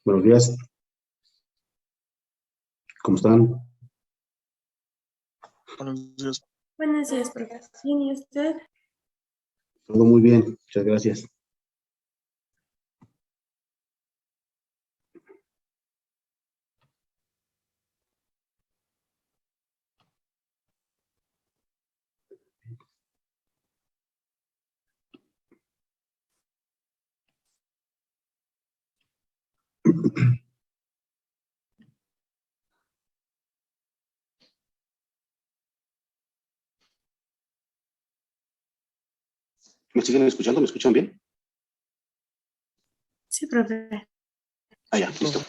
Buenos días, ¿cómo están? Buenos días. Buenos días, profe. Bien, ¿y usted? Todo muy bien, muchas gracias. ¿Me siguen escuchando? ¿Me escuchan bien? Sí, profe. Ah, ya, listo.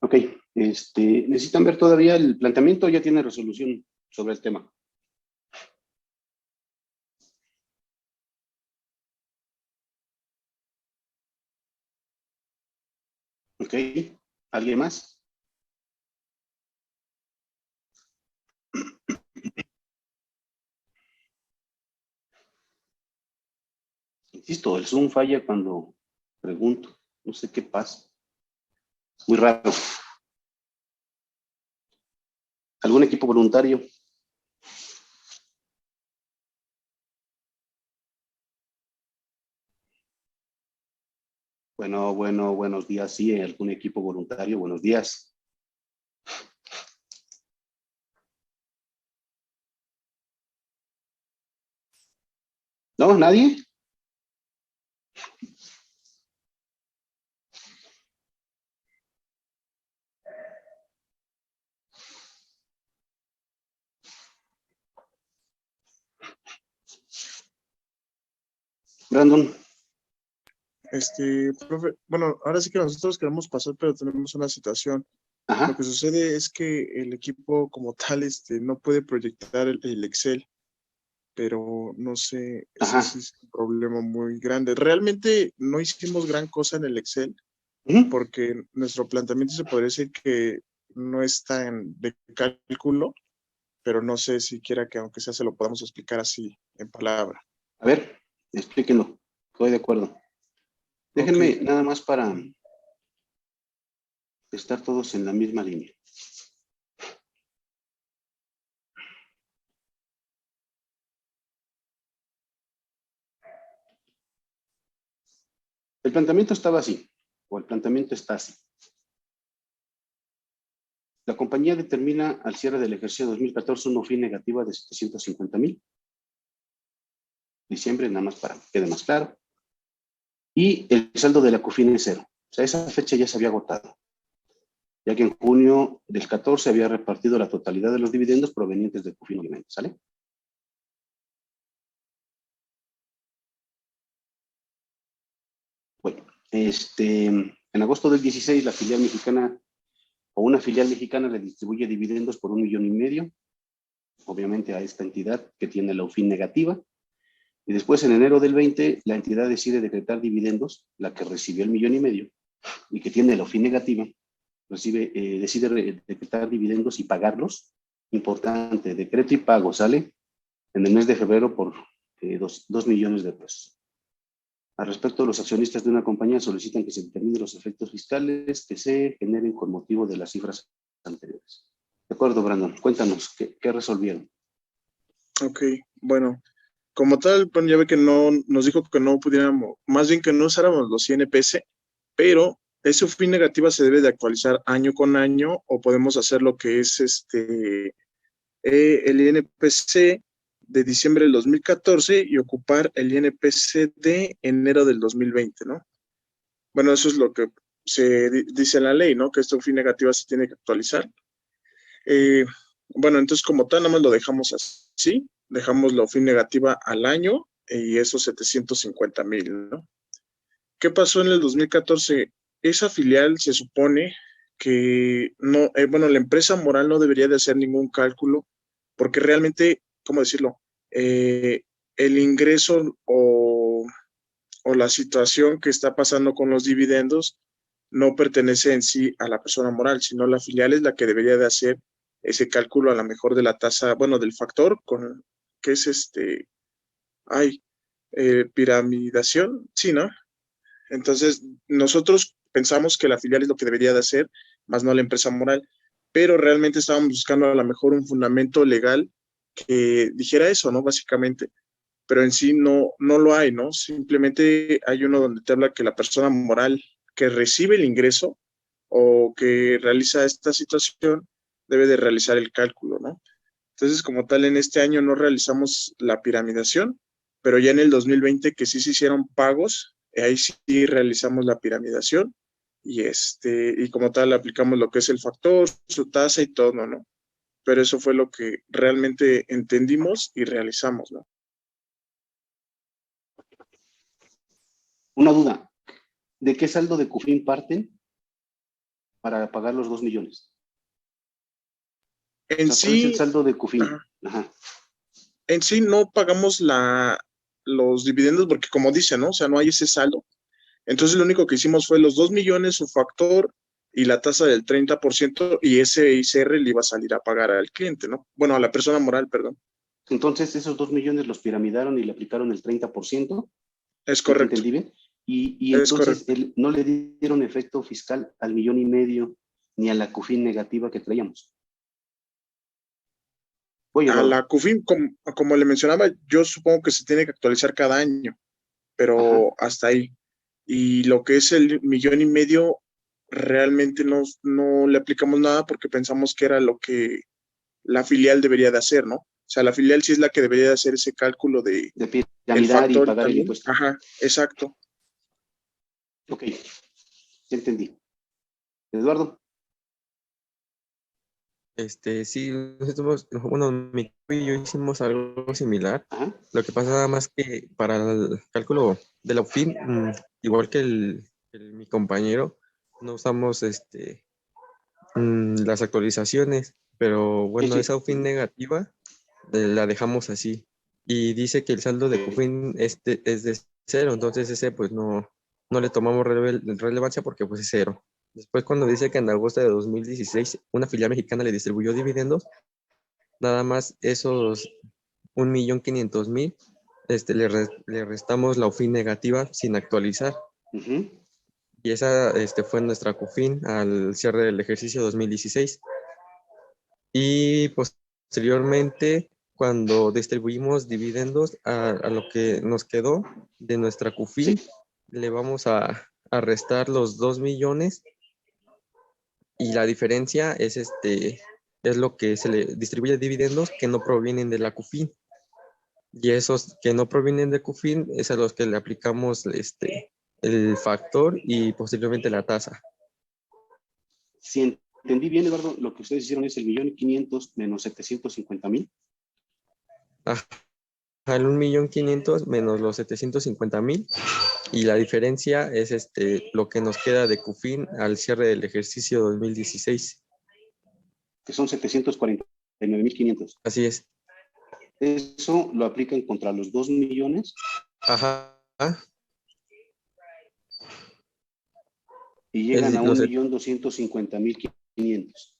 Ok, ¿necesitan ver todavía el planteamiento o ya tiene resolución sobre el tema? Ok, ¿alguien más? Insisto, el Zoom falla cuando pregunto. No sé qué pasa. Muy raro. ¿Algún equipo voluntario? Bueno, buenos días. Sí, algún equipo voluntario. Buenos días. ¿No? ¿Nadie? Brandon. Profe, bueno, ahora sí que nosotros queremos pasar, pero tenemos una situación. Ajá. Lo que sucede es que el equipo como tal, no puede proyectar el Excel, pero no sé Ajá. si es un problema muy grande. Realmente no hicimos gran cosa en el Excel, porque nuestro planteamiento se podría decir que no está de cálculo, pero no sé si quiera que aunque sea se lo podamos explicar así en palabra. A ver, explíquenlo. Estoy de acuerdo. Déjenme Ok. nada más para estar todos en la misma línea. El planteamiento estaba así, o el planteamiento está así. La compañía determina al cierre del ejercicio 2014 una OFI negativa de 750,000. Diciembre, nada más para que quede más claro. Y el saldo de la COFIN es cero. O sea, esa fecha ya se había agotado, ya que en junio del 14 había repartido la totalidad de los dividendos provenientes del COFIN, obviamente, ¿sale? Bueno, en agosto del 16, la filial mexicana o una filial mexicana le distribuye dividendos por 1,5 millones, obviamente a esta entidad que tiene la OFIN negativa. Y después, en enero del 20, la entidad decide decretar dividendos, la que recibió el 1,5 millones y que tiene la OFIN negativa, decide decretar dividendos y pagarlos. Importante, decreto y pago, ¿sale? En el mes de febrero por 2 millones de pesos. Al respecto, los accionistas de una compañía solicitan que se determinen los efectos fiscales que se generen con motivo de las cifras anteriores. De acuerdo, Brandon, cuéntanos, ¿qué resolvieron? Ok, bueno, como tal, bueno, ya ve que no nos dijo que no pudiéramos, más bien que no usáramos los INPS, pero esa fin negativa se debe de actualizar año con año o podemos hacer lo que es el INPC de diciembre del 2014 y ocupar el INPC de enero del 2020, ¿no? Bueno, eso es lo que se dice en la ley, ¿no? Que esta fin negativa se tiene que actualizar. Bueno, entonces como tal, nada más lo dejamos así, dejamos la OFIN negativa al año y esos 750,000, ¿no? ¿Qué pasó en el 2014? Esa filial se supone que no, bueno, la empresa moral no debería de hacer ningún cálculo porque realmente, ¿cómo decirlo? El ingreso o la situación que está pasando con los dividendos no pertenece en sí a la persona moral, sino la filial es la que debería de hacer ese cálculo a lo mejor de la tasa, bueno, del factor, que es piramidación, sí, ¿no? Entonces, nosotros pensamos que la filial es lo que debería de hacer, más no la empresa moral, pero realmente estábamos buscando a lo mejor un fundamento legal que dijera eso, ¿no? Básicamente, pero en sí no lo hay, ¿no? Simplemente hay uno donde te habla que la persona moral que recibe el ingreso o que realiza esta situación debe de realizar el cálculo, ¿no? Entonces, como tal, en este año no realizamos la piramidación, pero ya en el 2020 que sí se hicieron pagos, ahí sí realizamos la piramidación y como tal aplicamos lo que es el factor, su tasa y todo, ¿no? Pero eso fue lo que realmente entendimos y realizamos, ¿no? Una duda, ¿de qué saldo de CUFIN parten para pagar los 2 millones? En O sea, ¿cuál es el sí, saldo de CUFIN? ajá, Ajá. en sí no pagamos los dividendos porque como dice, ¿no? O sea, no hay ese saldo. Entonces lo único que hicimos fue los 2 millones, su factor y la tasa del 30% y ese ICR le iba a salir a pagar al cliente, ¿no? Bueno, a la persona moral, perdón. Entonces, esos 2 millones los piramidaron y le aplicaron el 30%. Es ¿Sí te correcto, entendí bien? Y es entonces correcto. no le dieron efecto fiscal al 1,5 millones ni a la CUFIN negativa que traíamos. Oye, A Eduardo. la CUFIN, como le mencionaba, yo supongo que se tiene que actualizar cada año, Ajá. pero hasta ahí. Y lo que es el 1,5 millones, realmente no le aplicamos nada porque pensamos que era lo que la filial debería de hacer, ¿no? O sea, la filial sí es la que debería de hacer ese cálculo de De el piramidar y factor pagar el también. impuesto. Ajá, exacto. Ok, ya entendí. Eduardo. Sí, bueno, mi equipo y yo hicimos algo similar. Ajá. Lo que pasa nada más que para el cálculo de la UFIN, igual que mi compañero, no usamos las actualizaciones, pero Sí, bueno, esa sí. UFIN negativa la dejamos así. Y dice que el saldo de UFIN es de cero, entonces ese pues no le tomamos relevancia porque pues es cero. Después cuando dice que en agosto de 2016 una filial mexicana le distribuyó dividendos, nada más esos 1,500,000, le restamos la UFIN negativa sin actualizar. Ujú. Y esa fue nuestra CUFIN al cierre del ejercicio 2016. Y posteriormente, cuando distribuimos dividendos a lo que nos quedó de nuestra Sí. CUFIN, le vamos a restar los 2 millones y la diferencia es lo que se le distribuye dividendos que no provienen de la CUFIN. Y esos que no provienen de CUFIN es a los que le aplicamos el factor y posteriormente la tasa. Si entendí bien, Eduardo, lo que ustedes hicieron es el 1,500,000 menos 750,000. Al 1,500,000 menos los 750,000 y la diferencia es lo que nos queda de CUFIN al cierre del ejercicio 2016. Que son 749,500. Así es. Eso lo aplican contra los 2 millones Ajá. y llegan a 1,250,500.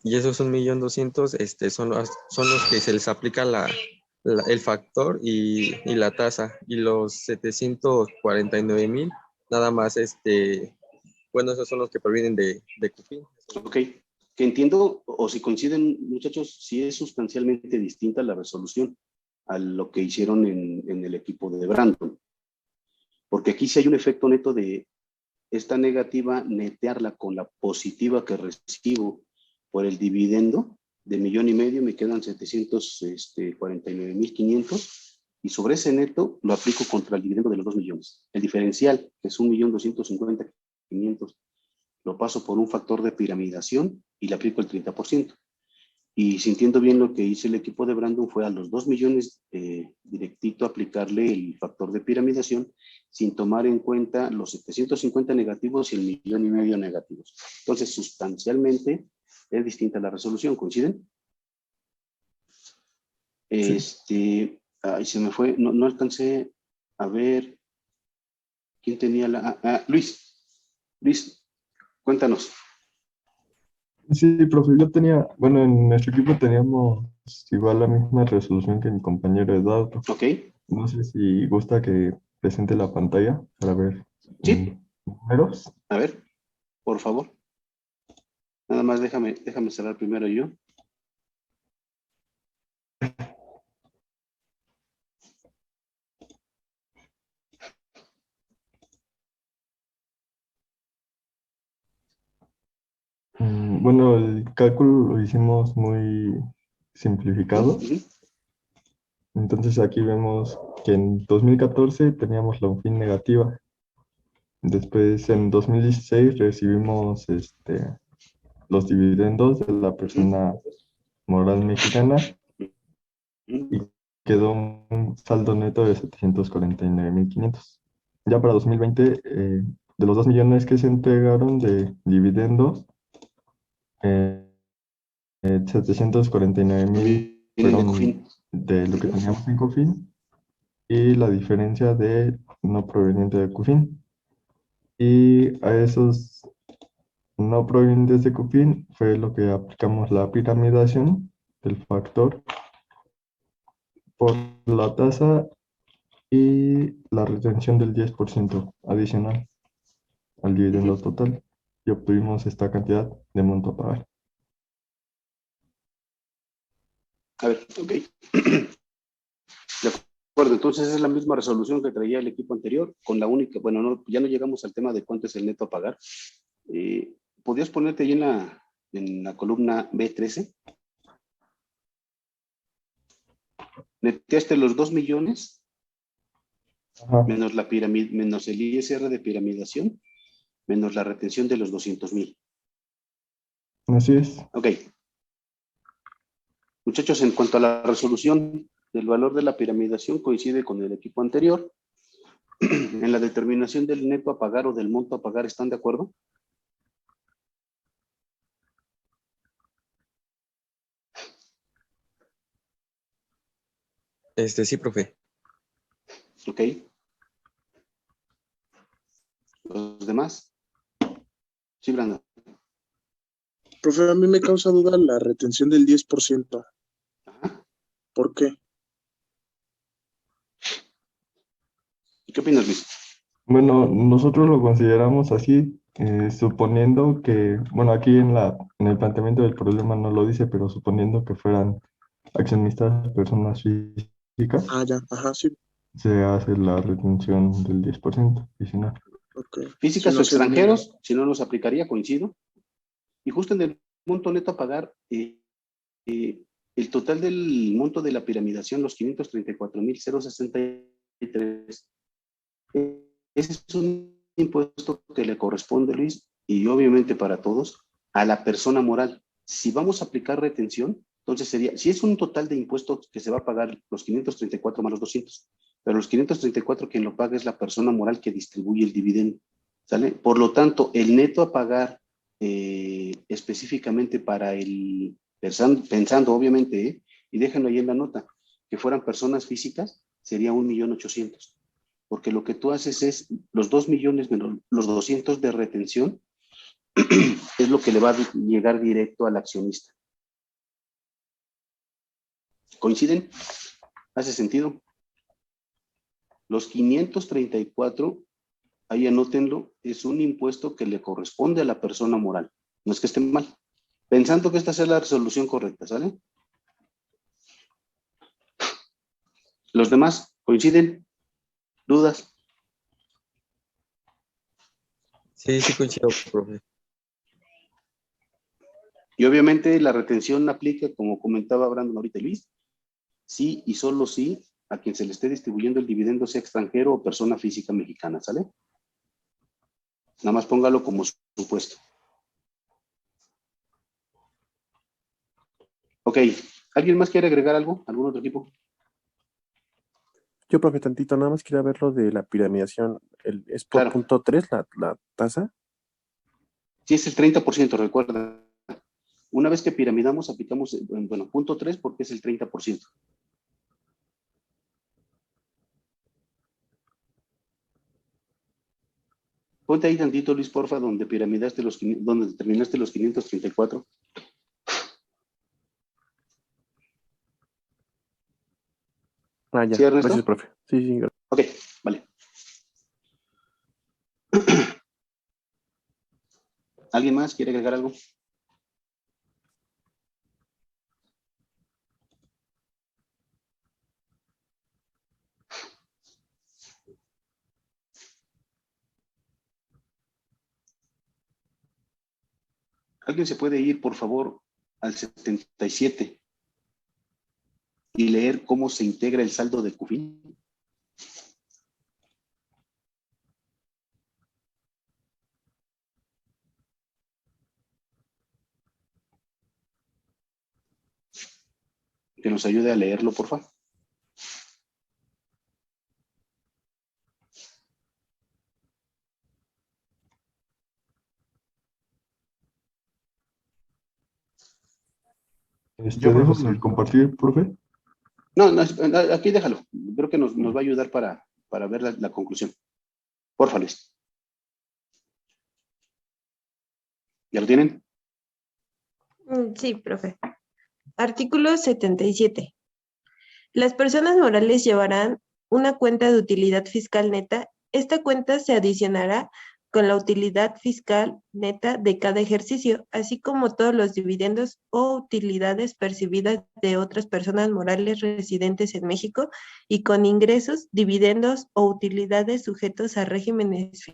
Y esos 1,200,000 son los que se les aplica el factor y la tasa. Y los 749,000, nada más, bueno, esos son los que provienen de CUFIN. Ok, que entiendo, o si coinciden, muchachos, si es sustancialmente distinta la resolución a lo que hicieron en el equipo de Brandon. Porque aquí sí hay un efecto neto de esta negativa, netearla con la positiva que recibo por el dividendo de 1,5 millones, me quedan 749,500, y sobre ese neto lo aplico contra el dividendo de los 2 millones. El diferencial, que es 1,250,500, lo paso por un factor de piramidación y le aplico el 30%. Y sintiendo bien lo que hizo el equipo de Brandon fue a los 2 millones directito aplicarle el factor de piramidación sin tomar en cuenta los 750 negativos y el 1,5 millones negativos. Entonces, sustancialmente es distinta la resolución, ¿coinciden? Sí. Ay, se me fue, no alcancé a ver quién tenía Luis, cuéntanos. Sí, profe, yo tenía, bueno, en nuestro equipo teníamos igual la misma resolución que mi compañero Eduardo. Ok, No sé si gusta que presente la pantalla para ver sí, números. A ver, por favor. Nada más déjame cerrar primero yo. Bueno, el cálculo lo hicimos muy simplificado. Ujú. Entonces aquí vemos que en 2014 teníamos la UFIN negativa. Después en 2016 recibimos los dividendos de la persona moral mexicana y Ujú. quedó un saldo neto de 749,500. Ya para 2020, de los 2 millones que se entregaron de dividendos, eh, 749,000 Vienen de fueron COFIN. de lo que teníamos en COFIN y la diferencia de no proveniente de COFIN. Y a esos no provenientes de COFIN fue lo que aplicamos la piramidación del factor por la tasa y la retención del 10% adicional al dividendo Ujú. total y obtuvimos esta cantidad de monto a pagar. A ver, ok. De acuerdo, entonces es la misma resolución que traía el equipo anterior, con la única, bueno, no, ya no llegamos al tema de cuánto es el neto a pagar. ¿Podrías ponerte ahí en la columna B13? Neteaste los 2 millones Ajá, menos menos el ISR de piramidación, menos la retención de los 200,000. así es. Ok. Muchachos, en cuanto a la resolución del valor de la piramidación, coincide con el equipo anterior. En la determinación del neto a pagar o del monto a pagar, ¿están de acuerdo? Sí, profe. Ok. ¿Los demás? Sí, Brandon. Profe, a mí me causa duda la retención del 10%. Ajá. ¿Por qué? ¿Qué opinas, Luis? Bueno, nosotros lo consideramos así, suponiendo que, bueno, aquí en el planteamiento del problema no lo dice, pero suponiendo que fueran accionistas personas físicas, Ah, ya, ajá, sí, se hace la retención del 10% adicional. ok. Si Físicas o no, se elimina. extranjeros, si no nos aplicaría, coincido. Y justo en el monto neto a pagar, el total del monto de la piramidación, los 534,063. Ese es un impuesto que le corresponde, Luis, y obviamente para todos, a la persona moral. Si vamos a aplicar retención, entonces sería, si es un total de impuestos que se va a pagar los 534 más los 200, pero los 534 quien lo paga es la persona moral que distribuye el dividendo, ¿sale? Por lo tanto, el neto a pagar específicamente para pensando obviamente, y déjenlo ahí en la nota, que fueran personas físicas, sería 1,800,000, porque lo que tú haces es los 2 millones menos los 200 de retención, es lo que le va a llegar directo al accionista. ¿Coinciden? ¿Hace sentido? Los 534, ahí anótenlo, es un impuesto que le corresponde a la persona moral. No es que esté mal. Pensando que esta sea la resolución correcta, ¿sale? ¿Los demás coinciden? ¿Dudas? Sí, sí coincido, profe. Y obviamente la retención aplica, como comentaba Brandon ahorita, Luis, sí y solo sí a quien se le esté distribuyendo el dividendo, sea extranjero o persona física mexicana, ¿sale? Nada más póngalo como supuesto. Ok, ¿alguien más quiere agregar algo? ¿Algún otro equipo? Yo, profe, tantito, nada más quería ver lo de la piramidación. ¿Es por Claro, punto 3 la tasa? sí es el 30%, recuerda. Una vez que piramidamos, aplicamos, bueno, punto 3 porque es el 30%. Ponte ahí tantito, Luis, porfa, donde donde determinaste los 534. Ah, ¿Sí, ya. Gracias, Ernesto? profe. Sí, sí, Ok, vale. ¿Alguien más quiere agregar algo? ¿Alguien se puede ir, por favor, al 77 y leer cómo se integra el saldo de CUFIN? Que nos ayude a leerlo, por favor. Yo, ¿Dejo profesor. de compartir, profe? No, no, aquí déjalo. Creo que nos va a ayudar para ver la conclusión. Porfa, Luis. ¿Ya lo tienen? Sí, profe. Artículo 77. Las personas morales llevarán una cuenta de utilidad fiscal neta. Esta cuenta se adicionará con la utilidad fiscal neta de cada ejercicio, así como todos los dividendos o utilidades percibidas de otras personas morales residentes en México y con ingresos, dividendos o utilidades sujetos a regímenes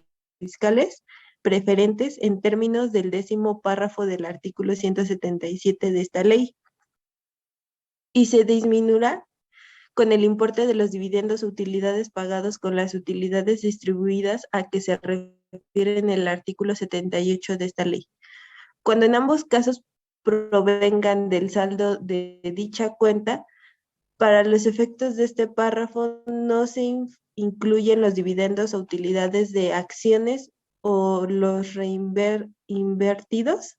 fiscales preferentes en términos del 10º párrafo del artículo 177 de esta ley, y se disminuirá con el importe de los dividendos o utilidades pagados con las utilidades distribuidas a que se refiere en el artículo 78 de esta ley. Cuando en ambos casos provengan del saldo de dicha cuenta, para los efectos de este párrafo no se incluyen los dividendos o utilidades de acciones o los reinvertidos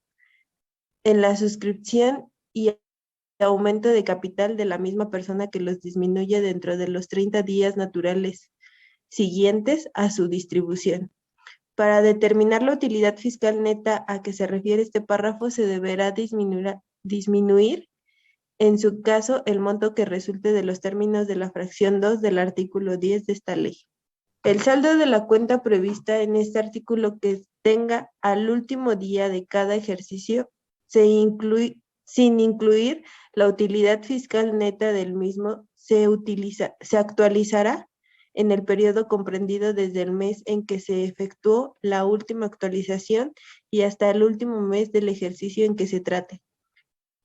en la suscripción y aumento de capital de la misma persona que los disminuye dentro de los 30 días naturales siguientes a su distribución. Para determinar la utilidad fiscal neta a que se refiere este párrafo, se deberá disminuir, en su caso, el monto que resulte de los términos de la fracción 2 del artículo 10 de esta ley. El saldo de la cuenta prevista en este artículo que tenga al último día de cada ejercicio sin incluir la utilidad fiscal neta del mismo, se actualizará en el periodo comprendido desde el mes en que se efectuó la última actualización y hasta el último mes del ejercicio en que se trate.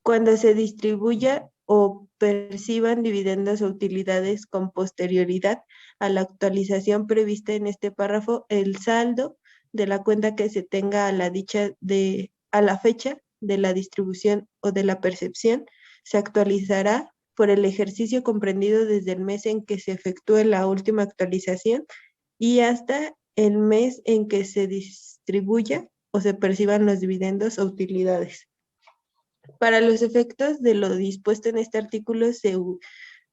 Cuando se distribuya o perciban dividendos o utilidades con posterioridad a la actualización prevista en este párrafo, el saldo de la cuenta que se tenga a la fecha de la distribución o de la percepción se actualizará por el ejercicio comprendido desde el mes en que se efectúe la última actualización y hasta el mes en que se distribuya o se perciban los dividendos o utilidades. Para los efectos de lo dispuesto en este artículo se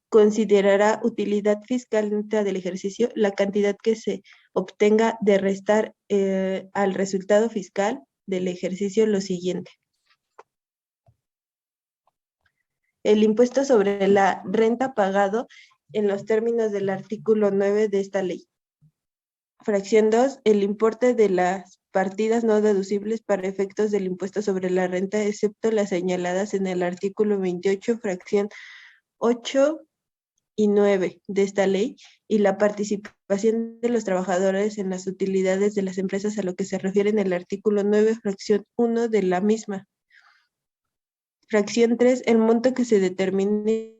considerará utilidad fiscal neta del ejercicio la cantidad que se obtenga de restar al resultado fiscal del ejercicio lo siguiente. El impuesto sobre la renta pagado en los términos del artículo 9 de esta ley. Fracción 2. El importe de las partidas no deducibles para efectos del impuesto sobre la renta, excepto las señaladas en el artículo 28, fracción 8 y 9 de esta ley, y la participación de los trabajadores en las utilidades de las empresas a lo que se refiere en el artículo 9, fracción 1 de la misma. Fracción 3. El monto que se determine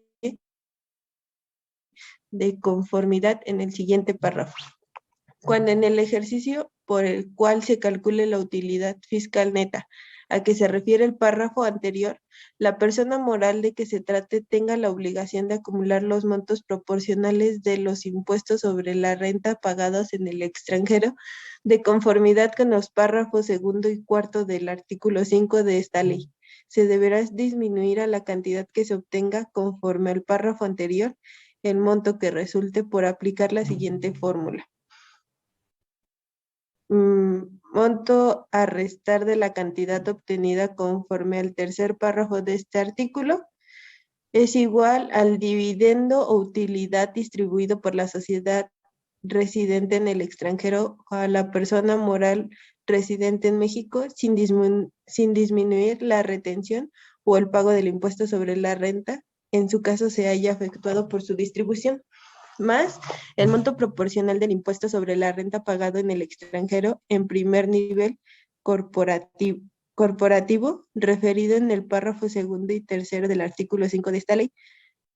de conformidad en el siguiente párrafo. Cuando en el ejercicio por el cual se calcule la utilidad fiscal neta a que se refiere el párrafo anterior, la persona moral de que se trate tenga la obligación de acumular los montos proporcionales de los impuestos sobre la renta pagados en el extranjero, de conformidad con los párrafos segundo y cuarto del artículo 5 de esta ley. Se deberá disminuir a la cantidad que se obtenga conforme al párrafo anterior el monto que resulte por aplicar la siguiente fórmula. Monto a restar de la cantidad obtenida conforme al tercer párrafo de este artículo es igual al dividendo o utilidad distribuido por la sociedad residente en el extranjero a la persona moral residente en México sin disminuir la retención o el pago del impuesto sobre la renta, en su caso se haya efectuado por su distribución, más el monto proporcional del impuesto sobre la renta pagado en el extranjero en primer nivel corporativo referido en el párrafo segundo y tercero del artículo 5 de esta ley,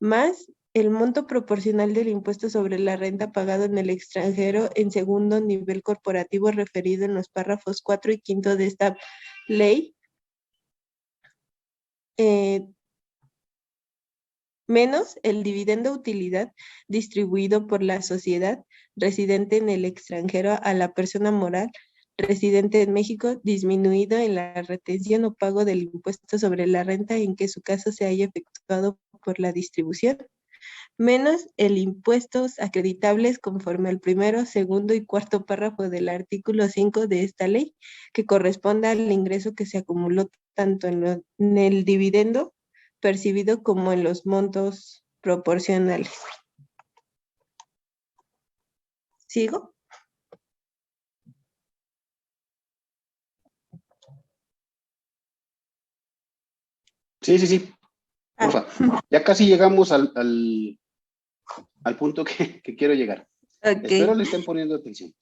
más el monto proporcional del impuesto sobre la renta pagado en el extranjero en segundo nivel corporativo referido en los párrafos 4 y 5 de esta ley, menos el dividendo utilidad distribuido por la sociedad residente en el extranjero a la persona moral residente en México, disminuido en la retención o pago del impuesto sobre la renta en que su caso se haya efectuado por la distribución, menos el impuestos acreditables conforme al primero, segundo y cuarto párrafo del artículo 5 de esta ley, que corresponda al ingreso que se acumuló tanto en el dividendo percibido como en los montos proporcionales. ¿Sigo? Sí. Porfa. Ya casi llegamos al punto que quiero llegar. Ok. Espero le estén poniendo atención.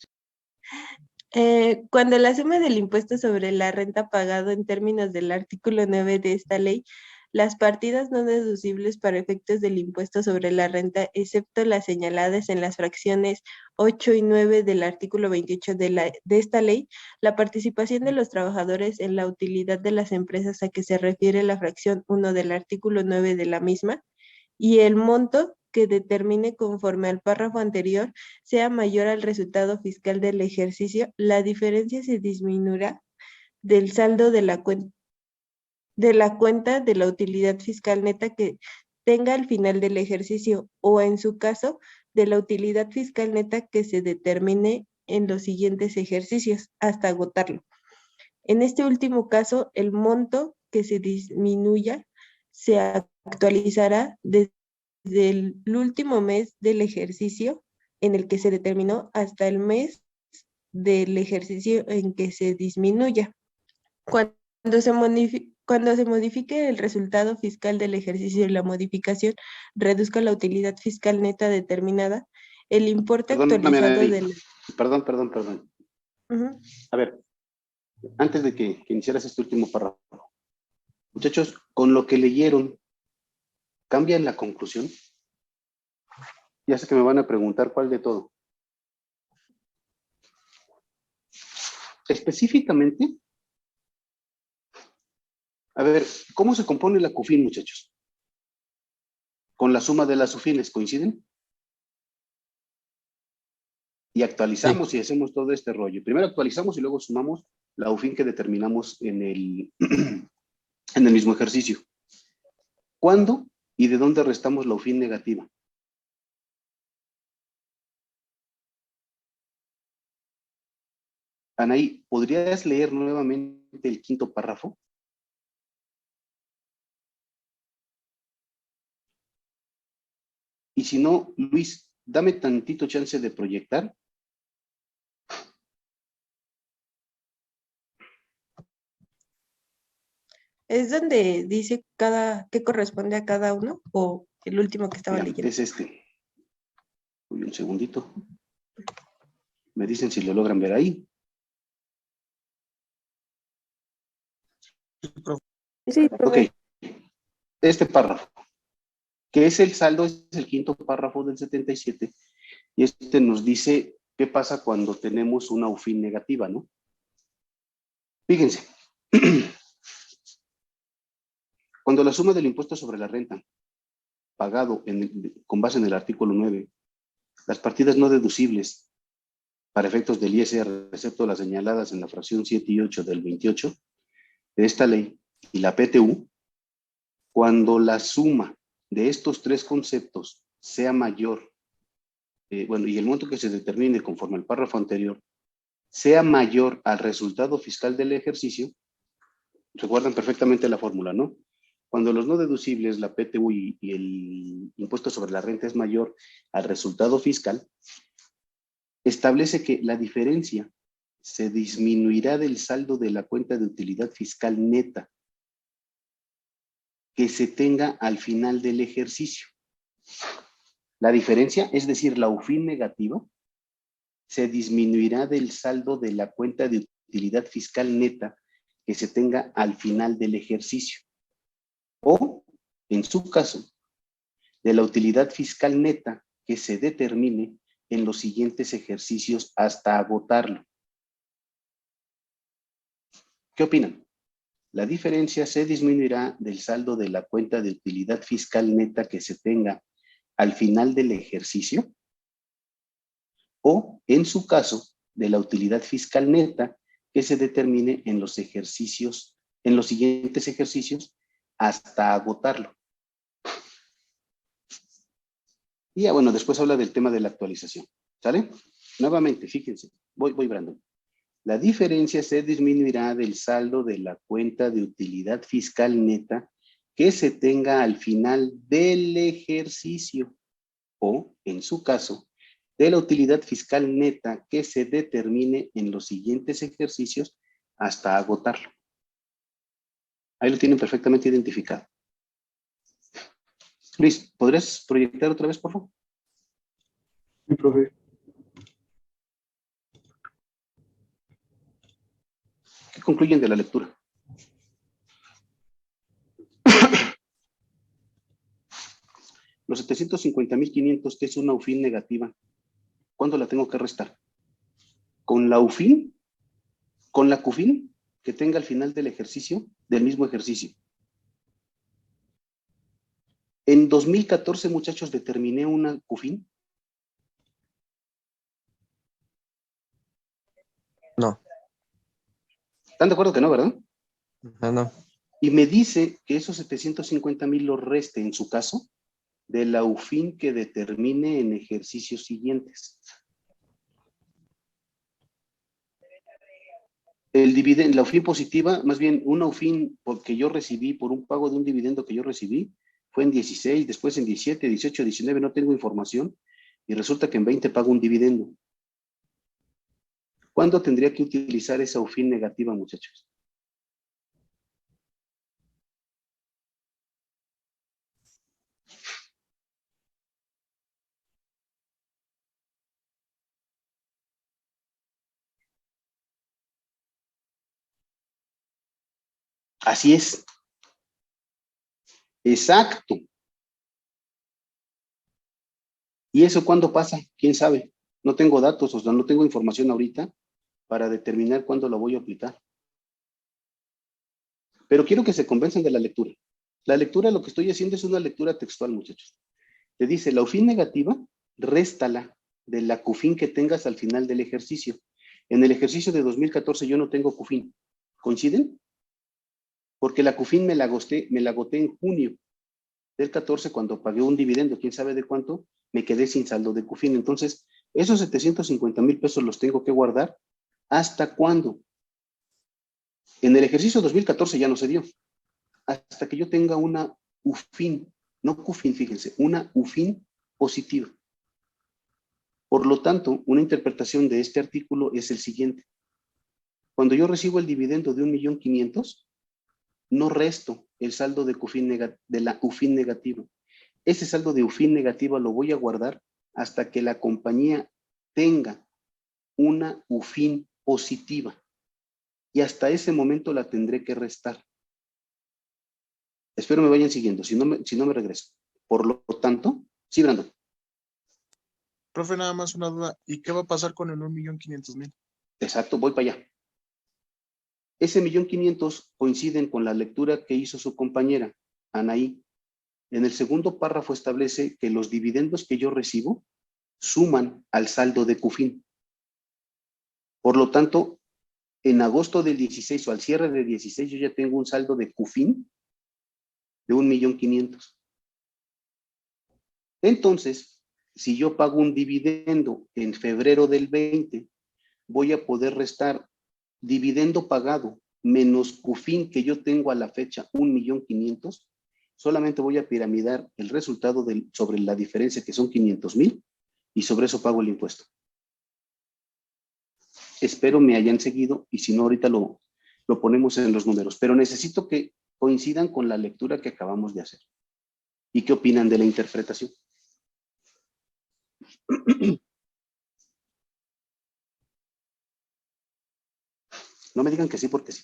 Cuando la suma del impuesto sobre la renta pagado en términos del artículo 9 de esta ley, las partidas no deducibles para efectos del impuesto sobre la renta, excepto las señaladas en las fracciones 8 y 9 del artículo 28 de esta ley, la participación de los trabajadores en la utilidad de las empresas a que se refiere la fracción 1 del artículo 9 de la misma, y el monto que determine conforme al párrafo anterior sea mayor al resultado fiscal del ejercicio, la diferencia se disminuirá del saldo de la cuenta de la utilidad fiscal neta que tenga al final del ejercicio, o en su caso, de la utilidad fiscal neta que se determine en los siguientes ejercicios, hasta agotarlo. En este último caso, el monto que se disminuya se actualizará desde el último mes del ejercicio en el que se determinó hasta el mes del ejercicio en que se disminuya. Cuando se modifique el resultado fiscal del ejercicio y la modificación reduzca la utilidad fiscal neta determinada, el importe actualizado del... Perdón. A ver, antes de que iniciaras este último párrafo, muchachos, con lo que leyeron, ¿cambia en la conclusión? Ya sé que me van a preguntar cuál de todo. Específicamente, a ver, ¿cómo se compone la CUFIN, muchachos? Con la suma de las UFINes, ¿coinciden? Y actualizamos y hacemos todo este rollo. Primero actualizamos y luego sumamos la UFIN que determinamos en el, en el mismo ejercicio. ¿Cuándo y de dónde restamos la UFIN negativa? Anaí, ¿podrías leer nuevamente el quinto párrafo? Y si no, Luis, dame tantito chance de proyectar. ¿Es donde dice qué corresponde a cada uno o el último que estaba leyendo? Es este. Uy, un segundito. Me dicen si lo logran ver ahí. Sí, ok. Este párrafo, que es el saldo, es el quinto párrafo del 77, y este nos dice qué pasa cuando tenemos una UFIN negativa, ¿no? Fíjense. Cuando la suma del impuesto sobre la renta pagado con base en el artículo 9, las partidas no deducibles para efectos del ISR, excepto las señaladas en la fracción 7 y 8 del 28 de esta ley y la PTU, cuando la suma de estos tres conceptos sea mayor, y el monto que se determine conforme al párrafo anterior, sea mayor al resultado fiscal del ejercicio, recuerdan perfectamente la fórmula, ¿no? Cuando los no deducibles, la PTU y el impuesto sobre la renta es mayor al resultado fiscal, establece que la diferencia se disminuirá del saldo de la cuenta de utilidad fiscal neta que se tenga al final del ejercicio. La diferencia, es decir, la UFIN negativa, se disminuirá del saldo de la cuenta de utilidad fiscal neta que se tenga al final del ejercicio. O, en su caso, de la utilidad fiscal neta que se determine en los siguientes ejercicios hasta agotarlo. ¿Qué opinan? La diferencia se disminuirá del saldo de la cuenta de utilidad fiscal neta que se tenga al final del ejercicio, o, en su caso, de la utilidad fiscal neta que se determine en los ejercicios, en los siguientes ejercicios hasta agotarlo. Y ya, bueno, después habla del tema de la actualización. ¿Sale? Nuevamente, fíjense, voy Brandon. La diferencia se disminuirá del saldo de la cuenta de utilidad fiscal neta que se tenga al final del ejercicio, o, en su caso, de la utilidad fiscal neta que se determine en los siguientes ejercicios hasta agotarlo. Ahí lo tienen perfectamente identificado. Luis, ¿podrías proyectar otra vez, por favor? Sí, profe. ¿Qué concluyen de la lectura? Los 750,500, que es una UFIN negativa, ¿cuándo la tengo que restar? ¿Con la UFIN? ¿Con la CUFIN que tenga al final del ejercicio, del mismo ejercicio? En 2014, muchachos, determiné una CUFIN. No. ¿Están de acuerdo que no, verdad? No. Y me dice que esos 750,000 los reste, en su caso, de la UFIN que determine en ejercicios siguientes. El dividendo, la UFIN positiva, más bien una UFIN porque yo recibí por un pago de un dividendo que yo recibí, fue en 16, después en 17, 18, 19, no tengo información, y resulta que en 20 pago un dividendo. ¿Cuándo tendría que utilizar esa UFIN negativa, muchachos? Así es. Exacto. ¿Y eso cuándo pasa? ¿Quién sabe? No tengo datos, o sea, no tengo información ahorita para determinar cuándo lo voy a aplicar. Pero quiero que se convenzan de la lectura. La lectura, lo que estoy haciendo es una lectura textual, muchachos. Te dice, la UFIN negativa, réstala de la CUFIN que tengas al final del ejercicio. En el ejercicio de 2014 yo no tengo CUFIN. ¿Coinciden? Porque la CUFIN me la agoté en junio del 14 cuando pagué un dividendo, quién sabe de cuánto, me quedé sin saldo de CUFIN. Entonces, esos 750,000 pesos los tengo que guardar. ¿Hasta cuándo? En el ejercicio 2014 ya no se dio. Hasta que yo tenga una UFIN, no CUFIN, fíjense, una UFIN positiva. Por lo tanto, una interpretación de este artículo es el siguiente. Cuando yo recibo el dividendo de 1,500,000, no resto el saldo de la UFIN negativa. Ese saldo de UFIN negativa lo voy a guardar hasta que la compañía tenga una UFIN positiva. Y hasta ese momento la tendré que restar. Espero me vayan siguiendo, si no me regreso. Por lo tanto, sí, Brandon. Profe, nada más una duda. ¿Y qué va a pasar con el 1,500,000? Exacto, voy para allá. Ese 1,500,000 coinciden con la lectura que hizo su compañera, Anaí. En el segundo párrafo establece que los dividendos que yo recibo suman al saldo de CUFIN. Por lo tanto, en agosto del 16 o al cierre del 16 yo ya tengo un saldo de CUFIN de 1,500,000. Entonces, si yo pago un dividendo en febrero del 20, voy a poder restar dividendo pagado menos CUFIN que yo tengo a la fecha 1,500,000. Solamente voy a piramidar el resultado sobre la diferencia que son 500,000 y sobre eso pago el impuesto. Espero me hayan seguido y si no, ahorita lo ponemos en los números. Pero necesito que coincidan con la lectura que acabamos de hacer. ¿Y qué opinan de la interpretación? No me digan que sí porque sí.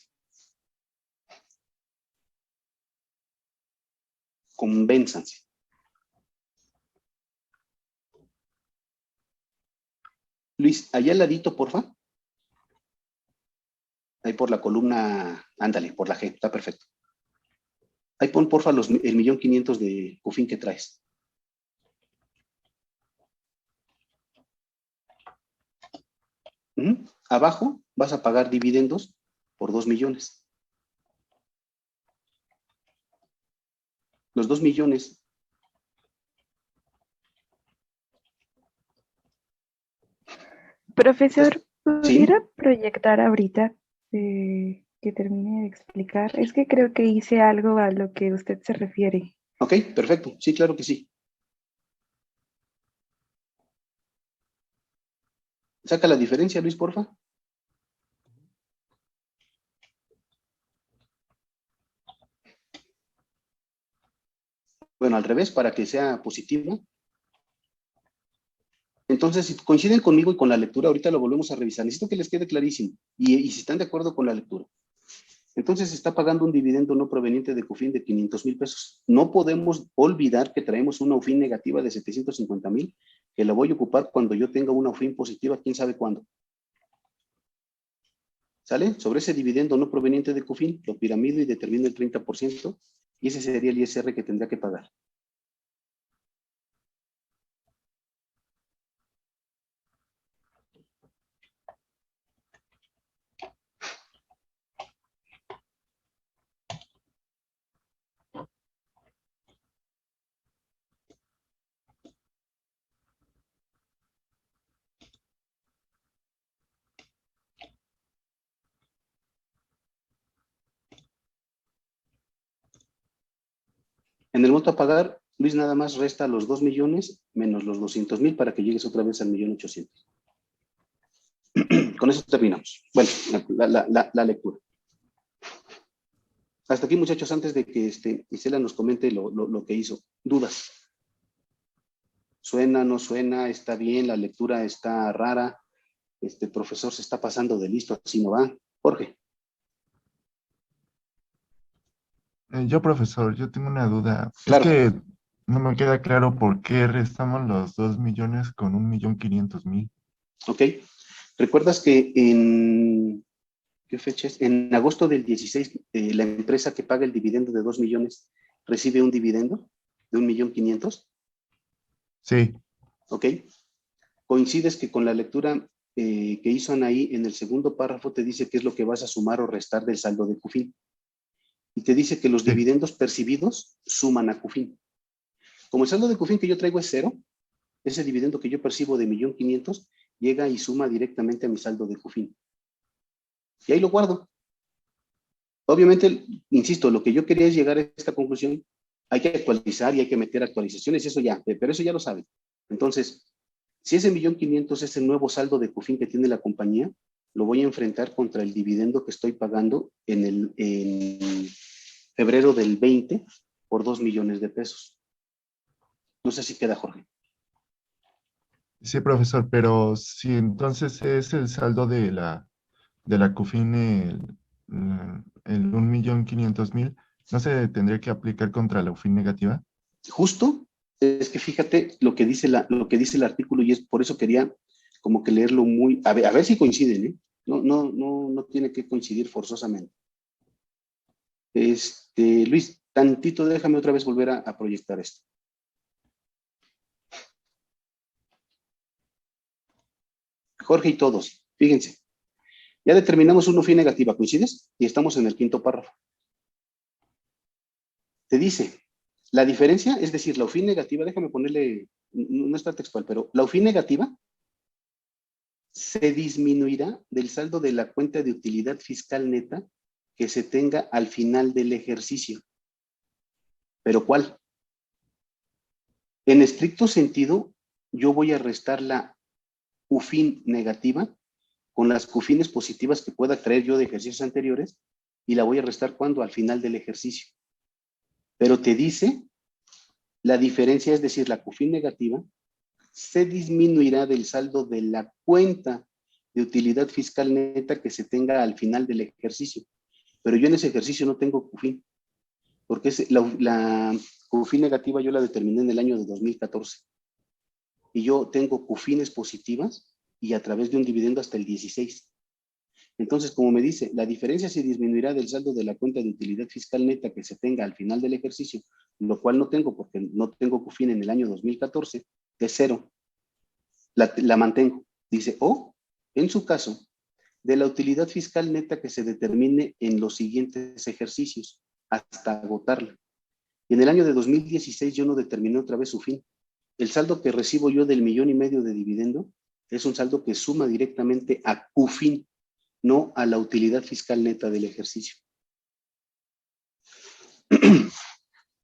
Convénzanse. Luis, allá al ladito, porfa. Ahí por la columna, ándale, por la G, está perfecto. Ahí pon, porfa, el 1.500.000 de CUFIN que traes. Abajo vas a pagar dividendos por 2 millones. Los 2 millones. Profesor, ¿Sí? ¿pudiera proyectar ahorita que termine de explicar? Es que creo que hice algo a lo que usted se refiere. Ok, perfecto. Sí, claro que sí. Saca la diferencia, Luis, porfa. Bueno, al revés, para que sea positivo. Entonces, si coinciden conmigo y con la lectura, ahorita lo volvemos a revisar. Necesito que les quede clarísimo. Y si están de acuerdo con la lectura. Entonces, está pagando un dividendo no proveniente de CUFIN de 500,000 pesos. No podemos olvidar que traemos una UFIN negativa de 750,000, que la voy a ocupar cuando yo tenga una UFIN positiva, quién sabe cuándo. ¿Sale? Sobre ese dividendo no proveniente de CUFIN, lo piramido y determino el 30%, y ese sería el ISR que tendría que pagar. En el monto a pagar, Luis nada más resta los 2 millones menos los 200,000 para que llegues otra vez al 1,800,000. Con eso terminamos. Bueno, la lectura. Hasta aquí, muchachos, antes de que Isela nos comente lo que hizo. ¿Dudas? ¿Suena, no suena? ¿Está bien? ¿La lectura está rara? Profesor se está pasando de listo, así no va. Jorge. Profesor, yo tengo una duda. Es Claro. que no me queda claro por qué restamos los 2 millones con 1.500.000. Ok. ¿Recuerdas que ¿qué fecha es? En agosto del 16, la empresa que paga el dividendo de 2 millones recibe un dividendo de 1.500.000? Sí, Ok. Coincides que con la lectura que hizo Anaí, en el segundo párrafo te dice qué es lo que vas a sumar o restar del saldo de CUFIN. Y te dice que los sí. dividendos percibidos suman a CUFIN. Como el saldo de CUFIN que yo traigo es cero, ese dividendo que yo percibo de 1.500.000 llega y suma directamente a mi saldo de CUFIN. Y ahí lo guardo. Obviamente, insisto, lo que yo quería es llegar a esta conclusión. Hay que actualizar y hay que meter actualizaciones, eso ya, pero eso ya lo saben. Entonces, si ese 1.500.000 es el nuevo saldo de CUFIN que tiene la compañía, lo voy a enfrentar contra el dividendo que estoy pagando en febrero del 20 por 2 millones de pesos. No sé si queda, Jorge. Sí, profesor, pero si entonces es el saldo de la CUFIN el 1.500.000, ¿no se tendría que aplicar contra la UFIN negativa? Justo, es que fíjate lo que dice el artículo y es por eso quería como que leerlo muy, a ver si coinciden, ¿eh? No tiene que coincidir forzosamente. Luis, tantito déjame otra vez volver a proyectar esto. Jorge y todos, fíjense, ya determinamos una UFI negativa, ¿coincides? Y estamos en el quinto párrafo. Te dice, la diferencia, es decir, la UFI negativa, déjame ponerle, no está textual, pero la UFI negativa se disminuirá del saldo de la cuenta de utilidad fiscal neta que se tenga al final del ejercicio. ¿Pero cuál? En estricto sentido, yo voy a restar la UFIN negativa con las cufines positivas que pueda traer yo de ejercicios anteriores y la voy a restar cuando al final del ejercicio. Pero te dice la diferencia, es decir, la cufin negativa se disminuirá del saldo de la cuenta de utilidad fiscal neta que se tenga al final del ejercicio. Pero yo en ese ejercicio no tengo cufin, porque la cufin negativa yo la determiné en el año de 2014. Y yo tengo cufines positivas y a través de un dividendo hasta el 16. Entonces, como me dice, la diferencia se disminuirá del saldo de la cuenta de utilidad fiscal neta que se tenga al final del ejercicio, lo cual no tengo porque no tengo cufin en el año 2014, que es 0. La mantengo. Dice, o, en su caso, de la utilidad fiscal neta que se determine en los siguientes ejercicios, hasta agotarla. Y en el año de 2016 yo no determiné otra vez su fin. El saldo que recibo yo del 1,5 millones de dividendo es un saldo que suma directamente a cufin, no a la utilidad fiscal neta del ejercicio.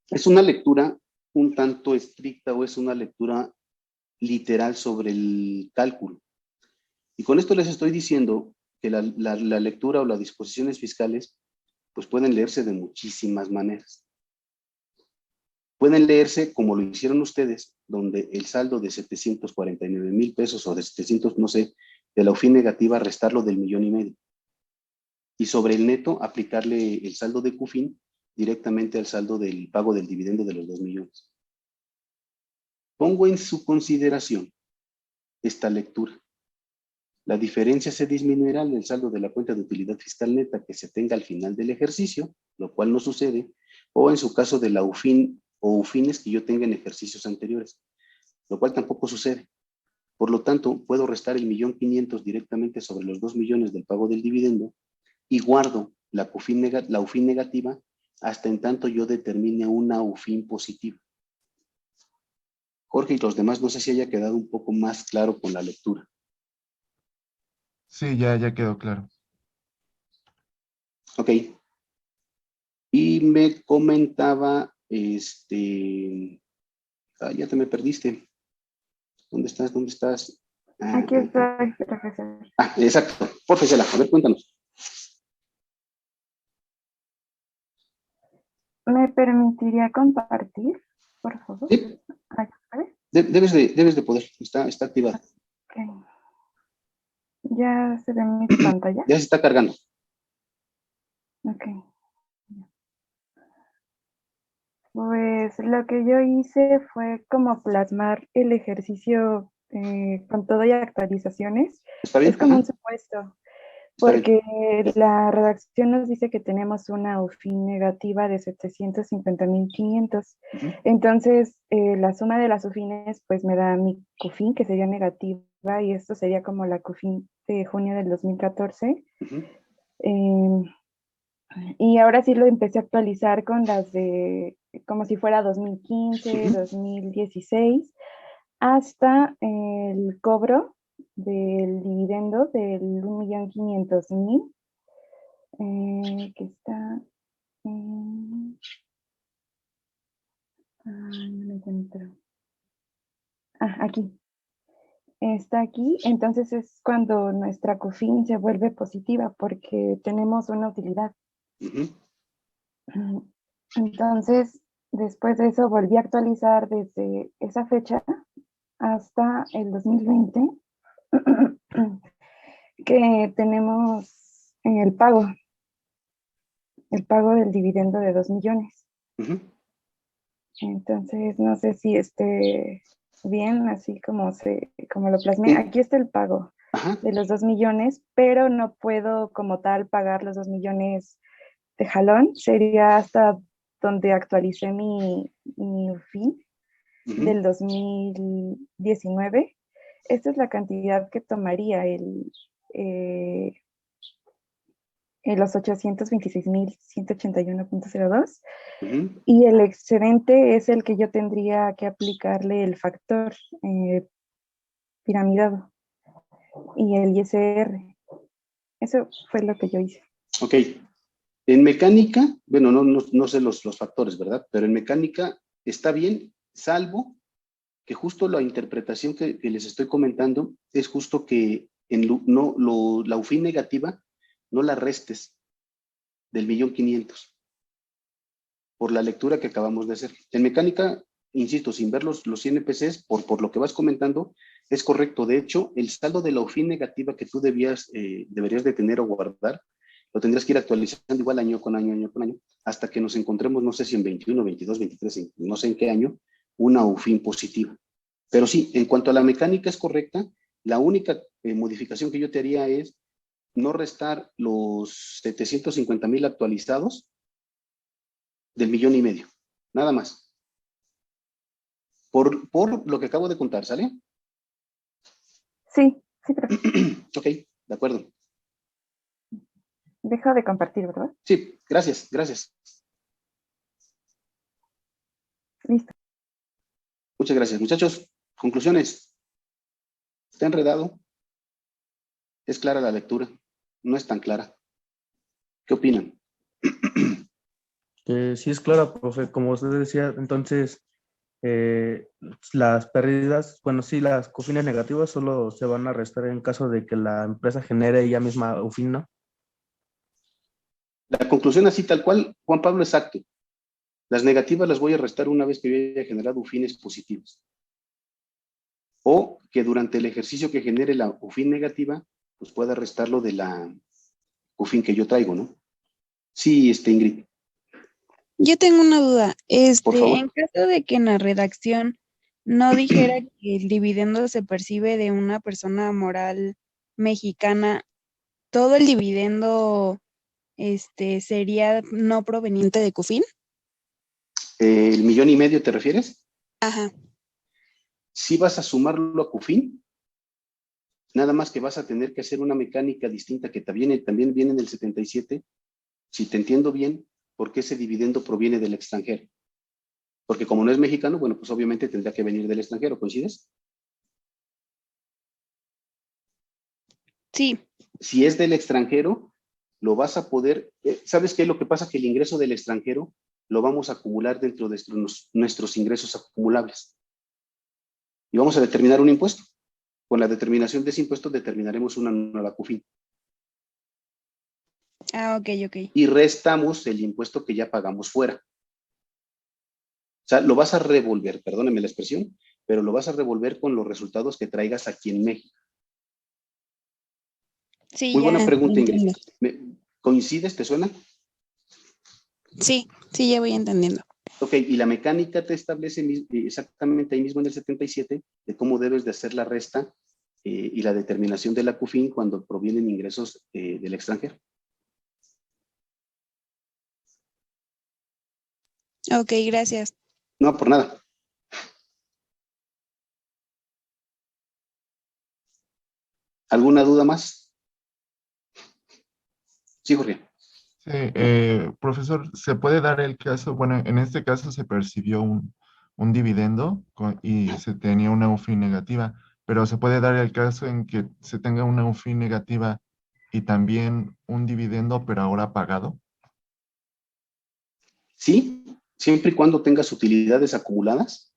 ¿Es una lectura un tanto estricta o es una lectura literal sobre el cálculo? Y con esto les estoy diciendo que la lectura o las disposiciones fiscales pues pueden leerse de muchísimas maneras. Pueden leerse como lo hicieron ustedes, donde el saldo de 749,000 pesos o de 700, no sé, de la UFIN negativa, restarlo del 1,5 millones. Y sobre el neto, aplicarle el saldo de CUFIN directamente al saldo del pago del dividendo de los 2 millones. Pongo en su consideración esta lectura. La diferencia se disminuirá en el saldo de la cuenta de utilidad fiscal neta que se tenga al final del ejercicio, lo cual no sucede, o en su caso de la UFIN o UFINes que yo tenga en ejercicios anteriores, lo cual tampoco sucede. Por lo tanto, puedo restar el 1,500,000 directamente sobre los 2 millones del pago del dividendo y guardo la UFIN negativa hasta en tanto yo determine una UFIN positiva. Jorge y los demás, no sé si haya quedado un poco más claro con la lectura. Sí, ya quedó claro. Ok. Y me comentaba, ya te me perdiste. ¿Dónde estás? ¿Dónde estás? Aquí estoy, profesor. Exacto. Profesora, a ver, cuéntanos. ¿Me permitiría compartir, por favor? Sí. ¿Vale? Debes de poder. Está activado. Okay. ¿Ya se ve mi pantalla? Ya se está cargando. Ok. Pues lo que yo hice fue como plasmar el ejercicio con todo y actualizaciones. ¿Está bien? Es como Ajá. un supuesto, Está bien. porque la redacción nos dice que tenemos una UFIN negativa de 750,500. Ujú. Entonces, la suma de las UFINes pues me da mi CUFIN, que sería negativa, y esto sería como la CUFIN de junio del 2014. Ujú. Y ahora sí lo empecé a actualizar con las de, como si fuera 2015, Ujú. 2016, hasta el cobro del dividendo del 1,500,000, que está, no lo encuentro. Aquí. Está aquí, entonces es cuando nuestra CUFIN se vuelve positiva porque tenemos una utilidad. Ujú. Entonces, después de eso volví a actualizar desde esa fecha hasta el 2020, que tenemos el pago del dividendo de 2 millones. Ujú. Entonces, no sé si esté bien, así como lo plasmé. Sí. Aquí está el pago Ajá. de los 2 millones, pero no puedo como tal pagar los 2 millones de jalón. Sería hasta donde actualicé mi UFIN Ujú. del 2019. Esta es la cantidad que tomaría los 826,181.02. Ujú. Y el excedente es el que yo tendría que aplicarle el factor piramidado y el ISR. Eso fue lo que yo hice. Ok. En mecánica, bueno, no sé los factores, ¿verdad? Pero en mecánica está bien, salvo que justo la interpretación que les estoy comentando es justo que la UFIN negativa no la restes del 1.500.000 por la lectura que acabamos de hacer. En mecánica, insisto, sin ver los INPCs, por lo que vas comentando, es correcto. De hecho, el saldo de la UFIN negativa que tú deberías de tener o guardar, lo tendrías que ir actualizando igual año con año, hasta que nos encontremos, no sé si en 21, 22, 23, no sé en qué año, una UFIN positiva. Pero sí, en cuanto a la mecánica es correcta. La única modificación que yo te haría es no restar los 750,000 actualizados del 1.500.000, nada más. Por lo que acabo de contar, ¿sale? Sí, profe. Ok, de acuerdo. Dejo de compartir, ¿verdad? Sí, gracias. Listo. Muchas gracias. Muchachos, conclusiones. ¿Está enredado? ¿Es clara la lectura? No es tan clara. ¿Qué opinan? Sí es clara, profe, como usted decía, entonces las pérdidas, bueno, sí, las COFINes negativas solo se van a restar en caso de que la empresa genere ella misma UFIN, ¿no? La conclusión así tal cual, Juan Pablo, exacto. Las negativas las voy a restar una vez que yo haya generado UFINes positivas. O que durante el ejercicio que genere la UFIN negativa, pues pueda restarlo de la UFIN que yo traigo, ¿no? Sí, Ingrid. Yo tengo una duda. Por favor. En caso de que en la redacción no dijera que el dividendo se percibe de una persona moral mexicana, ¿todo el dividendo sería no proveniente de COFIN? ¿El 1.500.000 te refieres? Ajá. Si vas a sumarlo a COFIN, nada más que vas a tener que hacer una mecánica distinta que también viene en el 77, si te entiendo bien, porque ese dividendo proviene del extranjero. Porque como no es mexicano, bueno, pues obviamente tendrá que venir del extranjero, ¿coincides? Sí. Si es del extranjero, lo vas a poder, ¿sabes qué es lo que pasa? Que el ingreso del extranjero lo vamos a acumular dentro de nuestros ingresos acumulables. Y vamos a determinar un impuesto. Con la determinación de ese impuesto determinaremos una nueva COFIN. Ah, ok. Y restamos el impuesto que ya pagamos fuera. O sea, lo vas a revolver, perdónenme la expresión, pero lo vas a revolver con los resultados que traigas aquí en México. Sí, Muy buena pregunta, entiendo. Ingrid. ¿Coincides? ¿Te suena? Sí, ya voy entendiendo. Ok, y la mecánica te establece exactamente ahí mismo en el 77 de cómo debes de hacer la resta y la determinación de la COFIN cuando provienen ingresos del extranjero. Ok, gracias. No, por nada. ¿Alguna duda más? Sí, Jorge. Sí, profesor, ¿se puede dar el caso? Bueno, en este caso se percibió un dividendo y se tenía una UFI negativa, pero se puede dar el caso en que se tenga una UFI negativa y también un dividendo, pero ahora pagado. Sí, siempre y cuando tengas utilidades acumuladas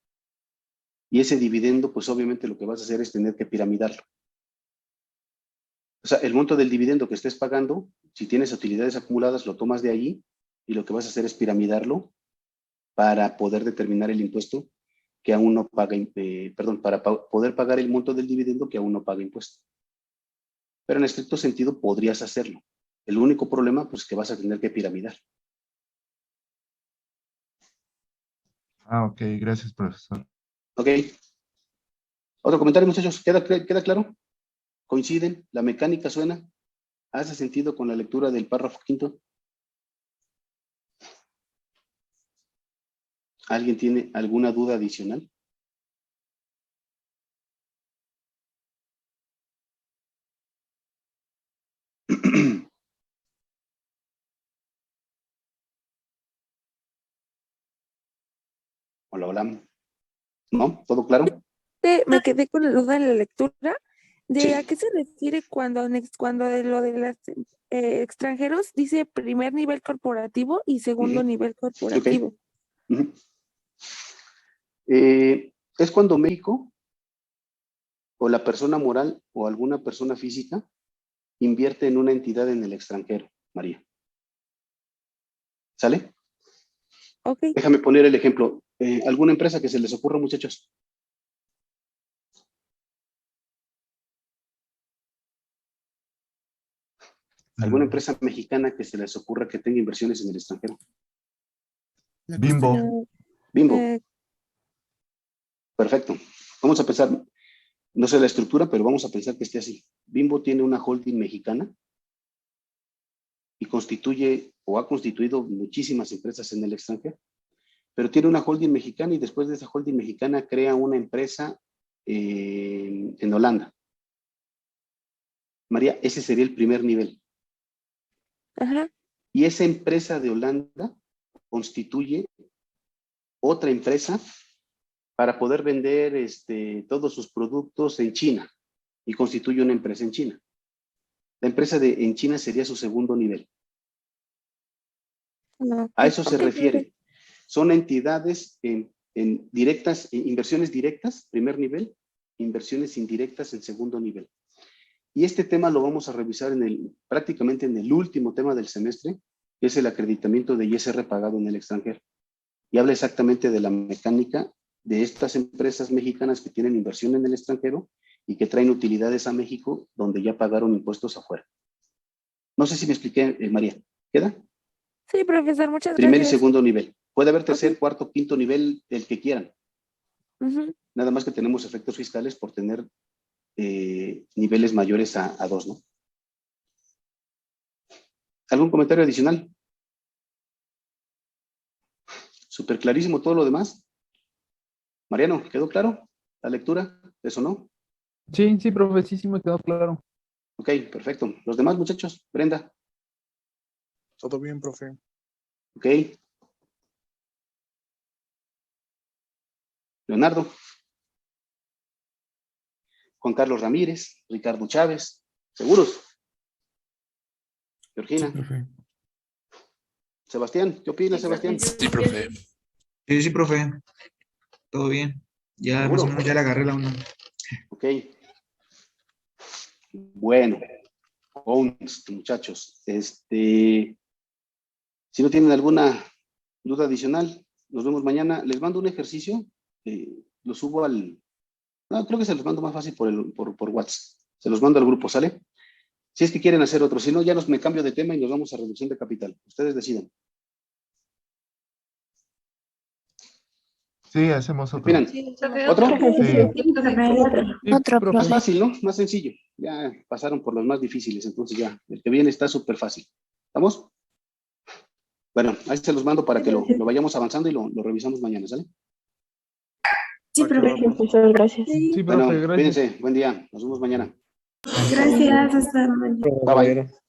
y ese dividendo, pues obviamente lo que vas a hacer es tener que piramidarlo. O sea, el monto del dividendo que estés pagando, si tienes utilidades acumuladas, lo tomas de ahí y lo que vas a hacer es piramidarlo para poder determinar el impuesto que aún no paga, para poder pagar el monto del dividendo que aún no paga impuesto. Pero en estricto sentido podrías hacerlo. El único problema, pues, que vas a tener que piramidar. Ah, ok, gracias, profesor. Ok. Otro comentario, muchachos. ¿Queda claro? ¿Coinciden? ¿La mecánica suena? ¿Hace sentido con la lectura del párrafo quinto? ¿Alguien tiene alguna duda adicional? Hola. ¿No? ¿Todo claro? Me quedé con la duda en la lectura de Sí. a qué se refiere cuando de lo de los extranjeros dice primer nivel corporativo y segundo nivel corporativo. Es cuando México o la persona moral o alguna persona física invierte en una entidad en el extranjero, María. ¿Sale? Ok. Déjame poner el ejemplo. ¿Alguna empresa que se les ocurra, muchachos? ¿Alguna empresa mexicana que se les ocurra que tenga inversiones en el extranjero? Bimbo. Bimbo. Perfecto. Vamos a pensar, no sé la estructura, pero vamos a pensar que esté así. Bimbo tiene una holding mexicana y constituye o ha constituido muchísimas empresas en el extranjero. Pero tiene una holding mexicana y después de esa holding mexicana crea una empresa en Holanda. María, ese sería el primer nivel. Ajá. Y esa empresa de Holanda constituye otra empresa para poder vender todos sus productos en China y constituye una empresa en China. La empresa en China sería su segundo nivel. No. A eso se Ok, refiere. Son entidades en directas, inversiones directas, primer nivel, inversiones indirectas en segundo nivel. Y este tema lo vamos a revisar prácticamente en el último tema del semestre, que es el acreditamiento de ISR pagado en el extranjero. Y habla exactamente de la mecánica de estas empresas mexicanas que tienen inversión en el extranjero y que traen utilidades a México donde ya pagaron impuestos afuera. No sé si me expliqué, María. ¿Queda? Sí, profesor, muchas Primer y gracias. segundo nivel. Puede haber tercer, Ok. cuarto, quinto nivel, el que quieran. Ujú. Nada más que tenemos efectos fiscales por tener niveles mayores a 2, ¿no? ¿Algún comentario adicional? Súper clarísimo todo lo demás. Mariano, ¿quedó claro la lectura? ¿Eso no? Sí, sí, profe, sí me quedó claro. Ok, perfecto. ¿Los demás muchachos? Brenda. Todo bien, profe. Ok. Leonardo. Juan Carlos Ramírez, Ricardo Chávez. ¿Seguros? Georgina. Sí, profe. Sebastián, ¿qué opinas, Sebastián? Sí, profe. Sí, profe. Todo bien. Ya más o ¿Seguro? menos ya le agarré la onda. Ok. Bueno, muchachos, si no tienen alguna duda adicional, nos vemos mañana. Les mando un ejercicio, lo subo no, creo que se los mando más fácil por WhatsApp. Se los mando al grupo, ¿sale? Si es que quieren hacer otro, si no, ya me cambio de tema y nos vamos a reducción de capital. Ustedes decidan. Sí, hacemos ¿Qué otro. opinan? ¿Otro? Sí. Otro, profe. Más fácil, ¿no? Más sencillo. Ya pasaron por los más difíciles, entonces ya, el que viene está súper fácil. ¿Estamos? Bueno, ahí se los mando para que lo vayamos avanzando y lo revisamos mañana, ¿sale? Sí, profesor, gracias. Sí, Bueno, profe, gracias. cuídense, buen día, nos vemos mañana. Gracias, hasta mañana. Bye bye.